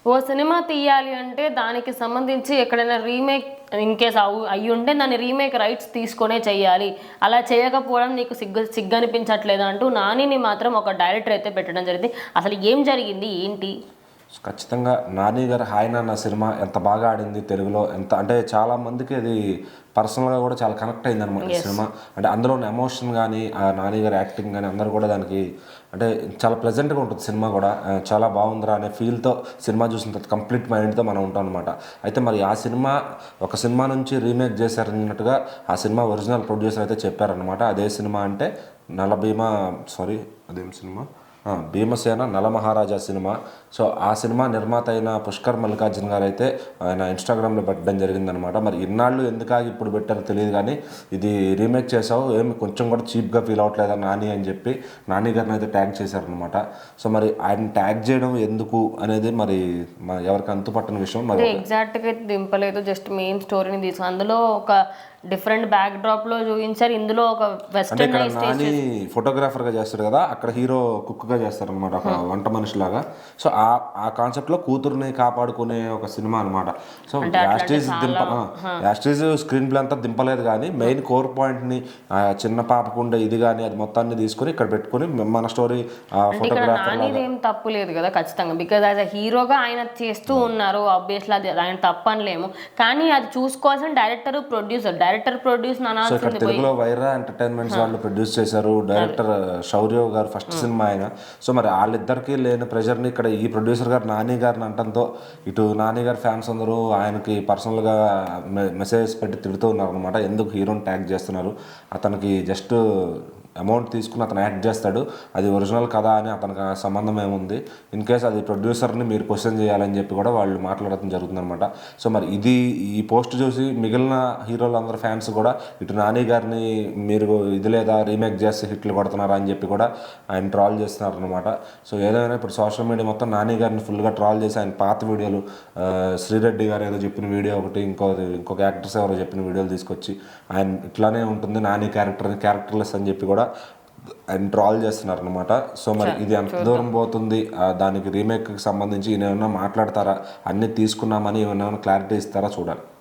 ఓ cinema తీయాలి అంటే దానికి సంబంధించి ఎక్కడైనా రీమేక్ ఇన్ కేస్ అయ్యి ఉంటే దాన్ని రీమేక్ రైట్స్ తీసుకొనే చెయ్యాలి. అలా చేయకపోవడం నీకు సిగ్గనిపించట్లేదు అంటూ నానిని మాత్రం ఒక డైరెక్టర్ అయితే పెట్టడం జరిగింది. అసలు ఏం జరిగింది ఏంటి? ఖచ్చితంగా నాని గారి హాయ్ నాన్న సినిమా ఎంత బాగా ఆడింది తెలుగులో, ఎంత అంటే చాలా మందికి అది పర్సనల్గా కూడా చాలా కనెక్ట్ అయింది అనమాట ఈ సినిమా. అంటే అందులో ఉన్న ఎమోషన్ కానీ ఆ నాని గారి యాక్టింగ్ కానీ అందరూ కూడా దానికి అంటే చాలా ప్లెజెంట్గా ఉంటుంది సినిమా కూడా. చాలా బాగుందిరా అనే ఫీల్తో సినిమా చూసిన తర్వాత కంప్లీట్ మైండ్తో మనం ఉంటాం అనమాట. అయితే మరి ఆ సినిమా ఒక సినిమా నుంచి రీమేక్ చేశారన్నట్టుగా ఆ సినిమా ఒరిజినల్ ప్రొడ్యూసర్ అయితే చెప్పారనమాట. అదే సినిమా అంటే అదేం సినిమా భీమసేన నలమహారాజా సినిమా. సో ఆ సినిమా నిర్మాత అయిన పుష్కర్ మల్లికార్జున గారు అయితే ఆయన ఇన్స్టాగ్రామ్లో పెట్టడం జరిగిందనమాట. మరి ఇన్నాళ్ళు ఎందుకాగి ఇప్పుడు పెట్టారో తెలియదు కానీ ఇది రీమేక్ చేసావు ఏమి కొంచెం కూడా చీప్గా ఫీల్ అవ్వట్లేదా నాని అని చెప్పి నాని గారిని అయితే ట్యాగ్ చేశారనమాట. సో మరి ఆయన ట్యాగ్ చేయడం ఎందుకు అనేది మరి ఎవరికి అంతుపట్టని విషయం. మరి ఎగ్జాక్ట్గా అయితే దింపలేదు, జస్ట్ మెయిన్ స్టోరీని తీసుకు అందులో ఒక డిఫరెంట్ బ్యాక్ డ్రాప్ లో చూపించారు. ఇందులో ఒక వెస్టర్న్ నాని ఫోటోగ్రాఫర్ గా చేస్తాడు కదా, అక్కడ హీరో కుక్ గా చేస్తారు అనమాట, ఒక వంట మనిషి లాగా. సో ఆ కాన్సెప్ట్ లో కూతురుని కాపాడుకునే ఒక సినిమా అనమాట. సో యాస్టీజ్ స్క్రీన్ ప్లే అంతా దింపలేదు కానీ మెయిన్ కోర్ పాయింట్ ని చిన్న పాపకు ఉండే ఇది కానీ అది మొత్తాన్ని తీసుకుని ఇక్కడ పెట్టుకుని మన స్టోరీ ఫోటోగ్రాఫర్ ఏం తప్పు లేదు కదా ఖచ్చితంగా, బికాజ్ యాజ్ అ హీరోగా ఆయన చేస్తూ ఉన్నారు. ఆబ్వియస్లీ అది ఆయన తప్పు అనలేము, కానీ అది చూసుకోవాల్సిన డైరెక్టర్ ప్రొడ్యూసర్ తెలుగులో వైరా ఎంటర్టైన్మెంట్స్ వాళ్ళు ప్రొడ్యూస్ చేశారు. డైరెక్టర్ శౌర్య గారు ఫస్ట్ సినిమా ఆయన. సో మరి వాళ్ళిద్దరికి లేని ప్రెషర్ని ఇక్కడ ఈ ప్రొడ్యూసర్ గారు నాని గారిని అంటంతో ఇటు నాని గారి ఫ్యాన్స్ అందరూ ఆయనకి పర్సనల్గా మెసేజ్ పెట్టి తిడుతూ ఉన్నారు అనమాట. ఎందుకు హీరోని ట్యాగ్ చేస్తున్నారు, అతనికి జస్ట్ అమౌంట్ తీసుకుని అతను యాక్ట్ చేస్తాడు, అది ఒరిజినల్ కదా అని అతనికి సంబంధం ఏముంది, ఇన్ కేస్ అది ప్రొడ్యూసర్ని మీరు క్వశ్చన్ చేయాలని చెప్పి కూడా వాళ్ళు మాట్లాడటం జరుగుతుందన్నమాట. సో మరి ఈ పోస్ట్ చూసి మిగిలిన హీరోలు అందరూ ఫ్యాన్స్ కూడా ఇటు నాని గారిని మీరు ఇది లేదా రీమేక్ చేస్తే హిట్లు కొడుతున్నారా అని చెప్పి కూడా ఆయన ట్రాల్ చేస్తున్నారు అనమాట. సో ఏదైనా ఇప్పుడు సోషల్ మీడియా మొత్తం నాని గారిని ఫుల్గా ట్రాల్ చేసి ఆయన పాత వీడియోలు శ్రీరెడ్డి గారు ఏదో చెప్పిన వీడియో ఒకటి ఇంకొక యాక్టర్స్ ఎవరో చెప్పిన వీడియోలు తీసుకొచ్చి ఆయన ఇట్లానే ఉంటుంది నాని క్యారెక్టర్లెస్ అని చెప్పి కూడా ఆయన ట్రాల్ చేస్తున్నారు అనమాట. సో మరి ఇది ఎంత దూరం పోతుంది, దానికి రీమేక్కి సంబంధించి ఈయన ఏమైనా మాట్లాడతారా, అన్నీ తీసుకున్నామని ఏమైనా క్లారిటీ ఇస్తారా చూడాలి.